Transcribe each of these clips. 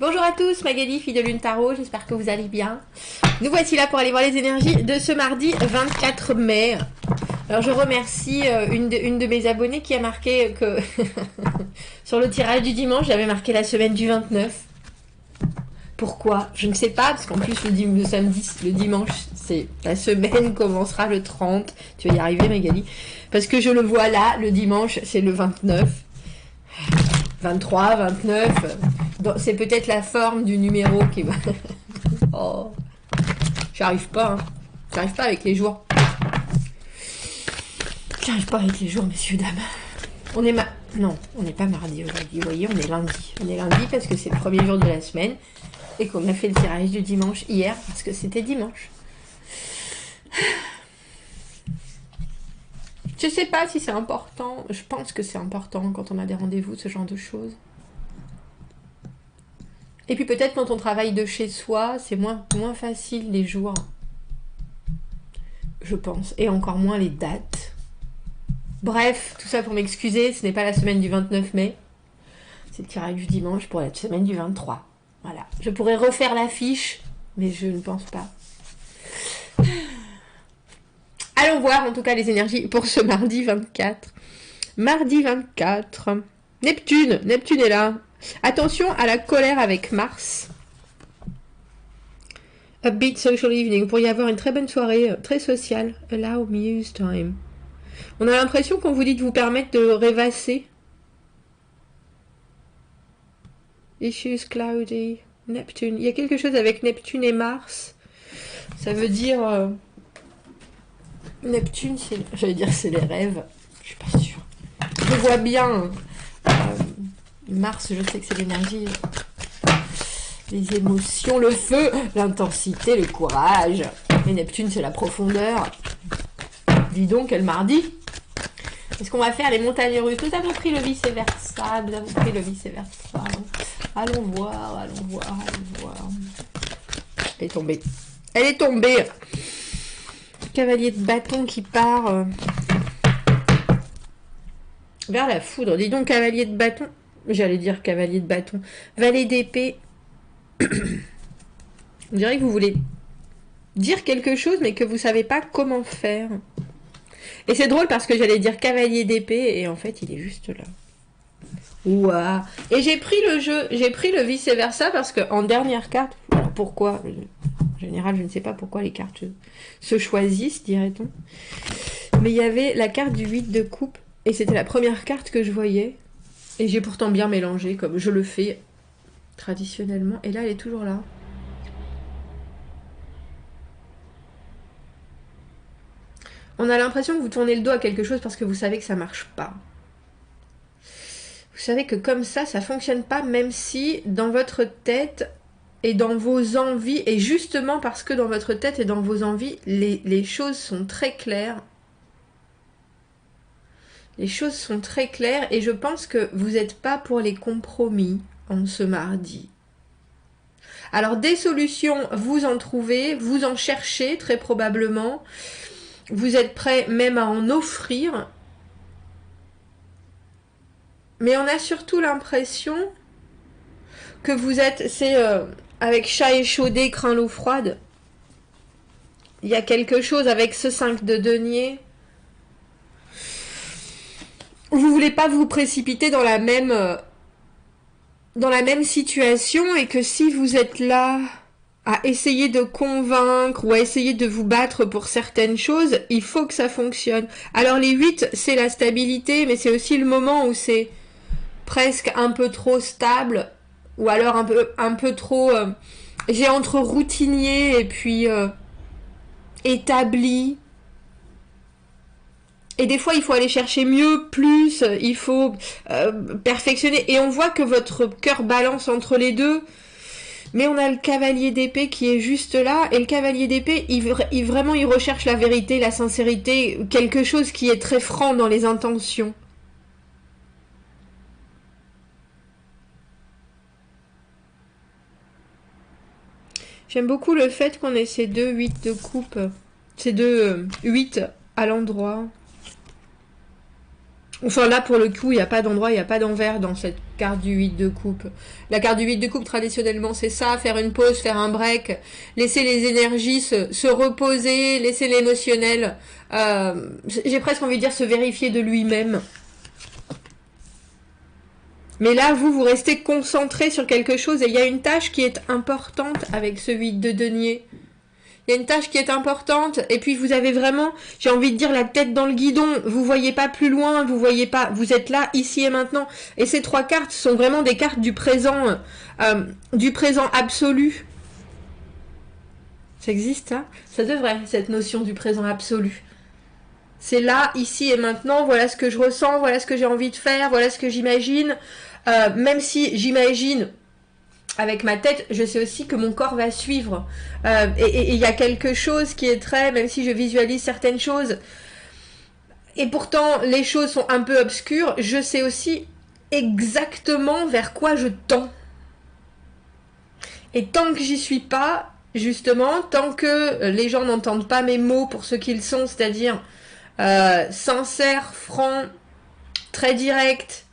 Bonjour à tous, Magali, fille de Lune Tarot, j'espère que vous allez bien. Nous voici là pour aller voir les énergies de ce mardi 24 mai. Alors je remercie une de mes abonnées qui a marqué que sur le tirage du dimanche, j'avais marqué la semaine du 29. Pourquoi? Je ne sais pas, parce qu'en plus le samedi, le dimanche, c'est la semaine commencera le 30. Tu vas y arriver, Magali. Parce que je le vois là, le dimanche, c'est le 29. 23, 29. C'est peut-être la forme du numéro qui va... Oh, j'arrive pas, hein. J'arrive pas avec les jours. J'arrive pas avec les jours, messieurs, dames. On est Non, on n'est pas mardi aujourd'hui, vous voyez, on est lundi. On est lundi parce que c'est le premier jour de la semaine et qu'on a fait le tirage du dimanche hier parce que c'était dimanche. Je sais pas si c'est important. Je pense que c'est important quand on a des rendez-vous, ce genre de choses. Et puis peut-être quand on travaille de chez soi, c'est moins facile les jours. Je pense. Et encore moins les dates. Bref, tout ça pour m'excuser, ce n'est pas la semaine du 29 mai. C'est le tirage du dimanche pour la semaine du 23. Voilà. Je pourrais refaire l'affiche, mais je ne pense pas. Allons voir en tout cas les énergies pour ce mardi 24. Mardi 24. Neptune est là. Attention à la colère avec Mars. Upbeat social evening. Vous pourriez avoir une très bonne soirée, très sociale. Allow muse time. On a l'impression qu'on vous dit de vous permettre de rêvasser. Issues cloudy. Neptune. Il y a quelque chose avec Neptune et Mars. Ça veut dire... Neptune, j'allais dire c'est les rêves. Je suis pas sûre. Je vois bien. Mars, je sais que c'est l'énergie. Les émotions, le feu, l'intensité, le courage. Et Neptune, c'est la profondeur. Dis donc, quel mardi. Est-ce qu'on va faire les montagnes russes? Nous avons pris le vice-versa. Nous avons pris le vice-versa. Allons voir, allons voir, allons voir. Elle est tombée. Elle est tombée. Cavalier de bâton qui part vers la foudre. Dis donc, cavalier de bâton. J'allais dire cavalier de bâton. Valet d'épée. On dirait que vous voulez dire quelque chose, mais que vous savez pas comment faire. Et c'est drôle parce que j'allais dire cavalier d'épée, et en fait, il est juste là. Ouah. Et j'ai pris le jeu, j'ai pris le vice-versa parce que en dernière carte, pourquoi? En général, je ne sais pas pourquoi les cartes se choisissent, dirait-on. Mais il y avait la carte du 8 de coupe, et c'était la première carte que je voyais. Et j'ai pourtant bien mélangé, comme je le fais traditionnellement. Et là, elle est toujours là. On a l'impression que vous tournez le dos à quelque chose parce que vous savez que ça marche pas. Vous savez que comme ça fonctionne pas, même si dans votre tête et dans vos envies, et justement parce que dans votre tête et dans vos envies, les choses sont très claires. Les choses sont très claires et je pense que vous n'êtes pas pour les compromis en ce mardi. Alors des solutions, vous en trouvez, vous en cherchez très probablement. Vous êtes prêt même à en offrir. Mais on a surtout l'impression que vous êtes... C'est avec chat échaudé, craint l'eau froide. Il y a quelque chose avec ce 5 de denier. Vous voulez pas vous précipiter dans la même situation et que si vous êtes là à essayer de convaincre ou à essayer de vous battre pour certaines choses, il faut que ça fonctionne. Alors les 8, c'est la stabilité, mais c'est aussi le moment où c'est presque un peu trop stable ou alors un peu trop... j'ai entre routinier et puis établi. Et des fois, il faut aller chercher mieux, plus, il faut perfectionner. Et on voit que votre cœur balance entre les deux. Mais on a le cavalier d'épée qui est juste là. Et le cavalier d'épée, vraiment, il recherche la vérité, la sincérité, quelque chose qui est très franc dans les intentions. J'aime beaucoup le fait qu'on ait ces deux 8 de coupe. Ces deux 8 à l'endroit. Enfin là pour le coup il n'y a pas d'endroit, il n'y a pas d'envers dans cette carte du 8 de coupe. La carte du 8 de coupe traditionnellement c'est ça, faire une pause, faire un break, laisser les énergies se reposer, laisser l'émotionnel, j'ai presque envie de dire se vérifier de lui-même. Mais là vous restez concentré sur quelque chose et il y a une tâche qui est importante avec ce 8 de denier. Il y a une tâche qui est importante, et puis vous avez vraiment, j'ai envie de dire, la tête dans le guidon, vous voyez pas plus loin, vous voyez pas, vous êtes là, ici et maintenant. Et ces 3 cartes sont vraiment des cartes du présent absolu. Ça existe, ça? Ça devrait, cette notion du présent absolu. C'est là, ici et maintenant, voilà ce que je ressens, voilà ce que j'ai envie de faire, voilà ce que j'imagine. Même si j'imagine avec ma tête, je sais aussi que mon corps va suivre. Et il y a quelque chose qui est très, même si je visualise certaines choses, et pourtant les choses sont un peu obscures, je sais aussi exactement vers quoi je tends. Et tant que j'y suis pas, justement, tant que les gens n'entendent pas mes mots pour ce qu'ils sont, c'est-à-dire sincères, francs, très directs,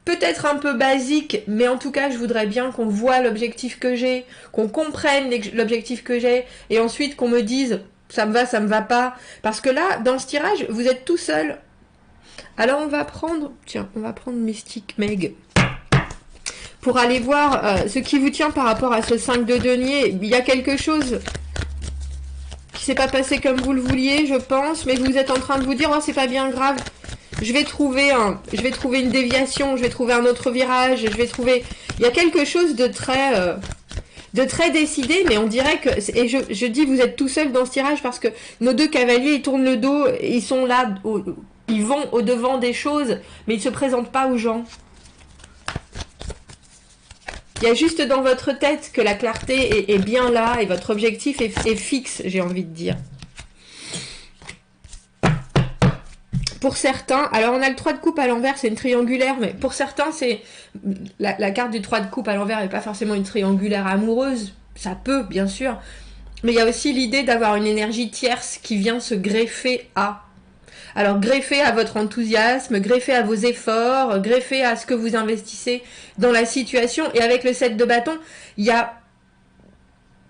peut-être un peu basique, mais en tout cas, je voudrais bien qu'on voit l'objectif que j'ai, qu'on comprenne l'objectif que j'ai, et ensuite qu'on me dise ça me va pas. Parce que là, dans ce tirage, vous êtes tout seul. Alors on va prendre, tiens, on va prendre Mystique Meg. Pour aller voir ce qui vous tient par rapport à ce 5 de denier. Il y a quelque chose qui s'est pas passé comme vous le vouliez, je pense, mais vous êtes en train de vous dire oh c'est pas bien grave. Je vais trouver une déviation, je vais trouver un autre virage, je vais trouver... Il y a quelque chose de très décidé, mais on dirait que... Et je dis vous êtes tout seul dans ce tirage parce que nos 2 cavaliers, ils tournent le dos, ils sont là, ils vont au devant des choses, mais ils se présentent pas aux gens. Il y a juste dans votre tête que la clarté est bien là et votre objectif est fixe, j'ai envie de dire. Pour certains, alors on a le 3 de coupe à l'envers, c'est une triangulaire, mais pour certains, c'est la carte du 3 de coupe à l'envers n'est pas forcément une triangulaire amoureuse, ça peut, bien sûr, mais il y a aussi l'idée d'avoir une énergie tierce qui vient se greffer à. Alors, greffer à votre enthousiasme, greffer à vos efforts, greffer à ce que vous investissez dans la situation, et avec le 7 de bâton, il y a,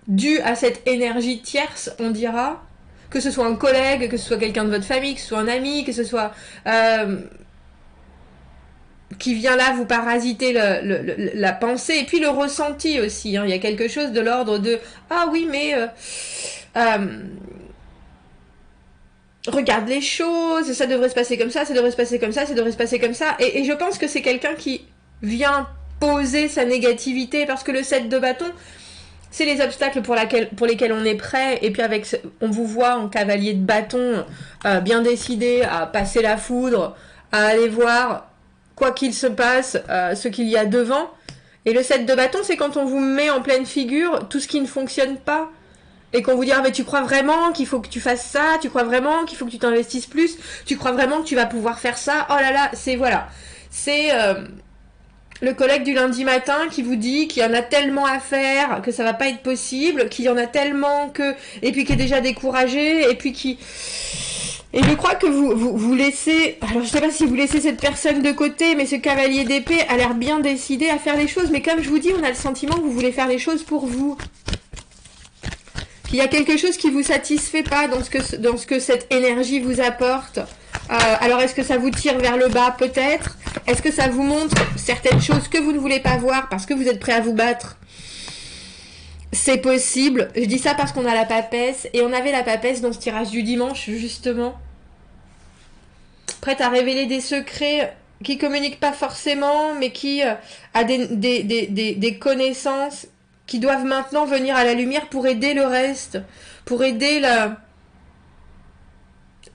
dû à cette énergie tierce, on dira... Que ce soit un collègue, que ce soit quelqu'un de votre famille, que ce soit un ami, que ce soit qui vient là vous parasiter la pensée et puis le ressenti aussi. Hein. Il y a quelque chose de l'ordre de ah oui mais regarde les choses, ça devrait se passer comme ça, ça devrait se passer comme ça, ça devrait se passer comme ça. Et je pense que c'est quelqu'un qui vient poser sa négativité parce que le 7 de bâton c'est les obstacles pour lesquels on est prêt, et puis on vous voit en cavalier de bâton, bien décidé à passer la foudre, à aller voir, quoi qu'il se passe, ce qu'il y a devant. Et le 7 de bâton, c'est quand on vous met en pleine figure tout ce qui ne fonctionne pas, et qu'on vous dit, ah mais tu crois vraiment qu'il faut que tu fasses ça, tu crois vraiment qu'il faut que tu t'investisses plus, tu crois vraiment que tu vas pouvoir faire ça, oh là là, c'est le collègue du lundi matin qui vous dit qu'il y en a tellement à faire que ça va pas être possible, qu'il y en a tellement que... Et puis qui est déjà découragé, et puis qui... Et je crois que vous laissez... Alors je sais pas si vous laissez cette personne de côté, mais ce cavalier d'épée a l'air bien décidé à faire les choses. Mais comme je vous dis, on a le sentiment que vous voulez faire les choses pour vous. Qu'il y a quelque chose qui vous satisfait pas dans ce que cette énergie vous apporte. Alors est-ce que ça vous tire vers le bas? Peut-être. Est-ce que ça vous montre certaines choses que vous ne voulez pas voir parce que vous êtes prêt à vous battre? C'est possible. Je dis ça parce qu'on a la papesse. Et on avait la papesse dans ce tirage du dimanche, justement. Prête à révéler des secrets qui communiquent pas forcément, mais qui a des connaissances qui doivent maintenant venir à la lumière pour aider le reste. Pour aider la...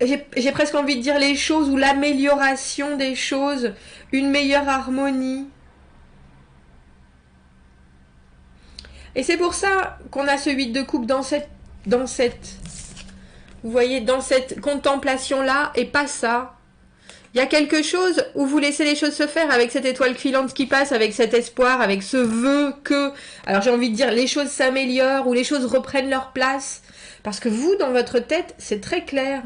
J'ai presque envie de dire les choses ou l'amélioration des choses, une meilleure harmonie. Et c'est pour ça qu'on a ce 8 de coupe dans cette, vous voyez, dans cette contemplation-là, et pas ça. Il y a quelque chose où vous laissez les choses se faire avec cette étoile filante qui passe, avec cet espoir, avec ce vœu que, alors j'ai envie de dire, les choses s'améliorent ou les choses reprennent leur place. Parce que vous, dans votre tête, c'est très clair.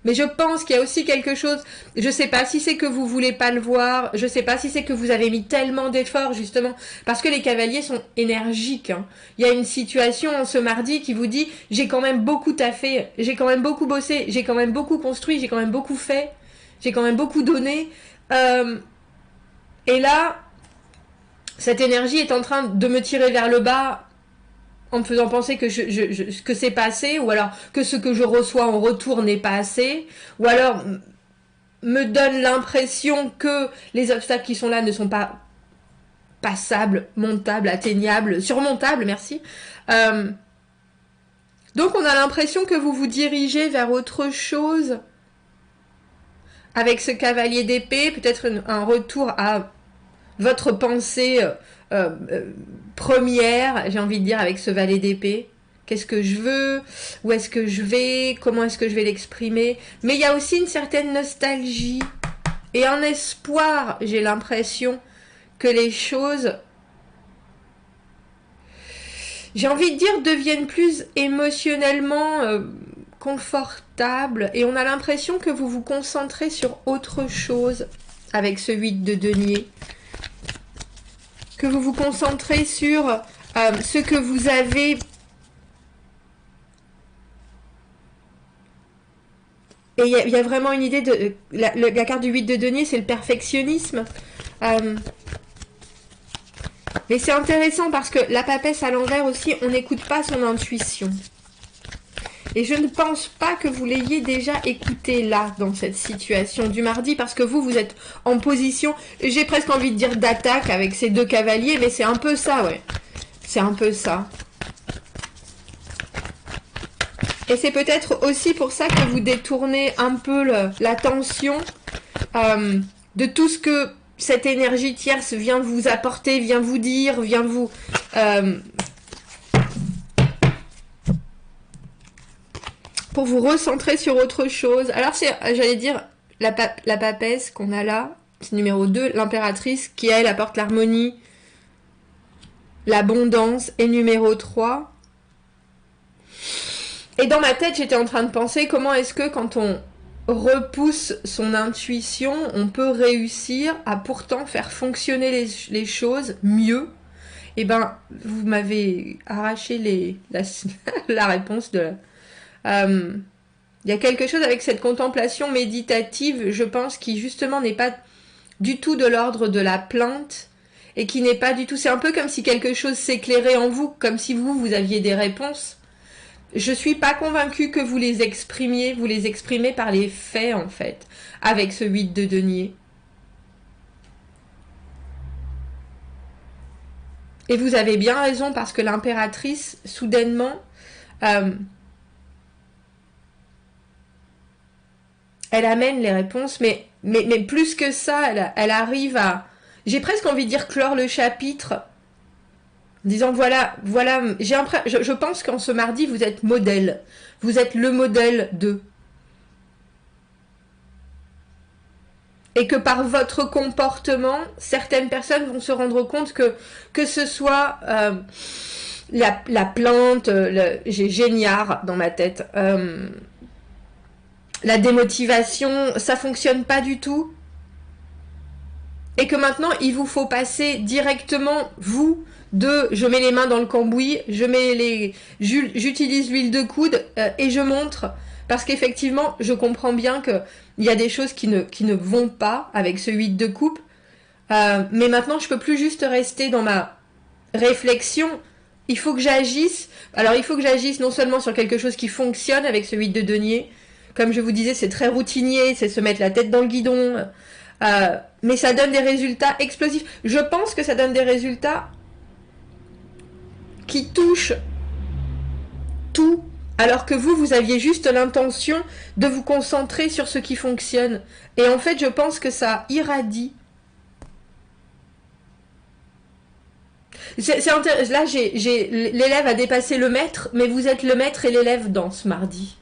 Mais je pense qu'il y a aussi quelque chose, je sais pas si c'est que vous voulez pas le voir, je sais pas si c'est que vous avez mis tellement d'efforts justement, parce que les cavaliers sont énergiques. Hein. Il y a une situation ce mardi qui vous dit, j'ai quand même beaucoup taffé, j'ai quand même beaucoup bossé, j'ai quand même beaucoup construit, j'ai quand même beaucoup fait, j'ai quand même beaucoup donné. Et là, cette énergie est en train de me tirer vers le bas en me faisant penser que, que c'est pas assez, ou alors que ce que je reçois en retour n'est pas assez, ou alors me donne l'impression que les obstacles qui sont là ne sont pas passables, montables, atteignables, surmontables, merci. Donc on a l'impression que vous vous dirigez vers autre chose avec ce cavalier d'épée, peut-être un retour à votre pensée première, j'ai envie de dire, avec ce valet d'épée. Qu'est-ce que je veux? Où est-ce que je vais? Comment est-ce que je vais l'exprimer? Mais il y a aussi une certaine nostalgie et un espoir, j'ai l'impression, que les choses, j'ai envie de dire, deviennent plus émotionnellement confortables. Et on a l'impression que vous vous concentrez sur autre chose avec ce 8 de denier. Que vous vous concentrez sur ce que vous avez. Et il y a vraiment une idée de... La carte du 8 de denier, c'est le perfectionnisme. Mais c'est intéressant parce que la papesse à l'envers aussi, on n'écoute pas son intuition. Et je ne pense pas que vous l'ayez déjà écouté là, dans cette situation du mardi, parce que vous êtes en position, j'ai presque envie de dire d'attaque avec ces deux cavaliers, mais c'est un peu ça, ouais. C'est un peu ça. Et c'est peut-être aussi pour ça que vous détournez un peu l'attention de tout ce que cette énergie tierce vient vous apporter, vient vous dire, vient vous... pour vous recentrer sur autre chose. Alors c'est, j'allais dire, la papesse qu'on a là, c'est numéro 2, l'impératrice, qui elle apporte l'harmonie, l'abondance, et numéro 3. Et dans ma tête, j'étais en train de penser comment est-ce que quand on repousse son intuition, on peut réussir à pourtant faire fonctionner les choses mieux. Et ben, vous m'avez arraché la réponse de... Il y a quelque chose avec cette contemplation méditative, je pense, qui justement n'est pas du tout de l'ordre de la plainte et qui n'est pas du tout... C'est un peu comme si quelque chose s'éclairait en vous, comme si vous aviez des réponses. Je suis pas convaincue que vous les exprimez par les faits, en fait, avec ce 8 de denier. Et vous avez bien raison, parce que l'impératrice, soudainement... elle amène les réponses, mais plus que ça, elle arrive à... J'ai presque envie de dire clore le chapitre, en disant voilà, je pense qu'en ce mardi, vous êtes modèle. Vous êtes le modèle de... Et que par votre comportement, certaines personnes vont se rendre compte que ce soit la plainte, j'ai géniard dans ma tête... la démotivation, ça fonctionne pas du tout. Et que maintenant, il vous faut passer directement, vous, de je mets les mains dans le cambouis, j'utilise l'huile de coude et je montre. Parce qu'effectivement, je comprends bien qu'il y a des choses qui ne vont pas avec ce 8 de coupe. Mais maintenant, je peux plus juste rester dans ma réflexion. Il faut que j'agisse. Alors, il faut que j'agisse non seulement sur quelque chose qui fonctionne avec ce 8 de denier. Comme je vous disais, c'est très routinier, c'est se mettre la tête dans le guidon. Mais ça donne des résultats explosifs. Je pense que ça donne des résultats qui touchent tout. Alors que vous aviez juste l'intention de vous concentrer sur ce qui fonctionne. Et en fait, je pense que ça irradie. Là, l'élève a dépassé le maître, mais vous êtes le maître et l'élève dans ce mardi.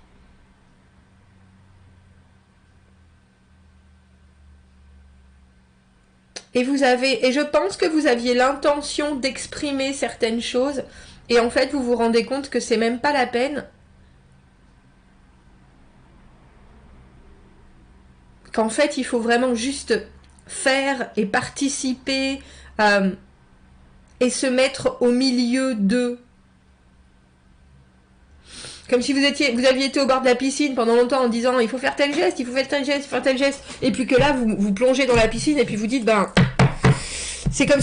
Et je pense que vous aviez l'intention d'exprimer certaines choses, et en fait, vous vous rendez compte que c'est même pas la peine. qu'en fait, il faut vraiment juste faire et participer et se mettre au milieu d'eux. Comme si vous aviez été au bord de la piscine pendant longtemps en disant il faut faire tel geste, il faut faire tel geste, faire tel geste, et puis que là vous plongez dans la piscine et puis vous dites ben c'est comme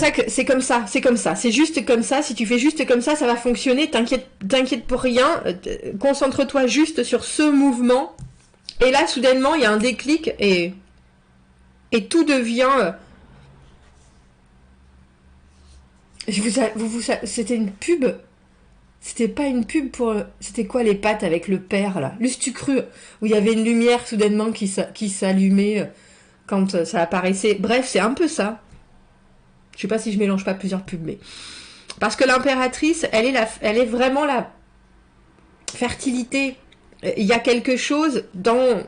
ça, c'est juste comme ça, si tu fais juste comme ça va fonctionner, t'inquiète pour rien, concentre-toi juste sur ce mouvement, et là soudainement il y a un déclic et tout devient... C'était une pub. C'était pas une pub pour... C'était quoi les pâtes avec le père, là? Lustucru, où il y avait une lumière soudainement qui s'allumait quand ça apparaissait. Bref, c'est un peu ça. Je sais pas si je mélange pas plusieurs pubs, mais... Parce que l'impératrice, elle est vraiment la fertilité. Il y a quelque chose dans...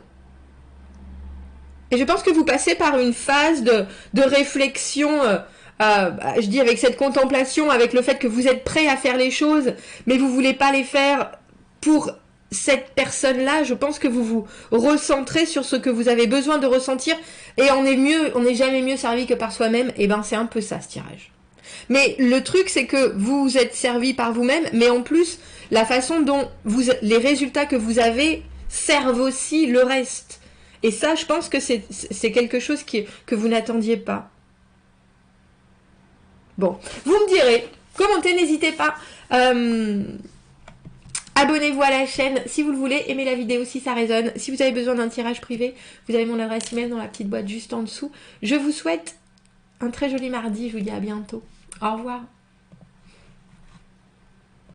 Et je pense que vous passez par une phase de réflexion... je dis avec cette contemplation, avec le fait que vous êtes prêt à faire les choses, mais vous voulez pas les faire pour cette personne-là. Je pense que vous vous recentrez sur ce que vous avez besoin de ressentir, et on n'est jamais mieux servi que par soi-même. Et ben c'est un peu ça ce tirage. Mais le truc c'est que vous êtes servi par vous-même, mais en plus la façon dont les résultats que vous avez servent aussi le reste. Et ça, je pense que c'est quelque chose que vous n'attendiez pas. Bon, vous me direz, commentez, n'hésitez pas. Abonnez-vous à la chaîne si vous le voulez, aimez la vidéo si ça résonne. Si vous avez besoin d'un tirage privé, vous avez mon adresse email dans la petite boîte juste en dessous. Je vous souhaite un très joli mardi, je vous dis à bientôt. Au revoir.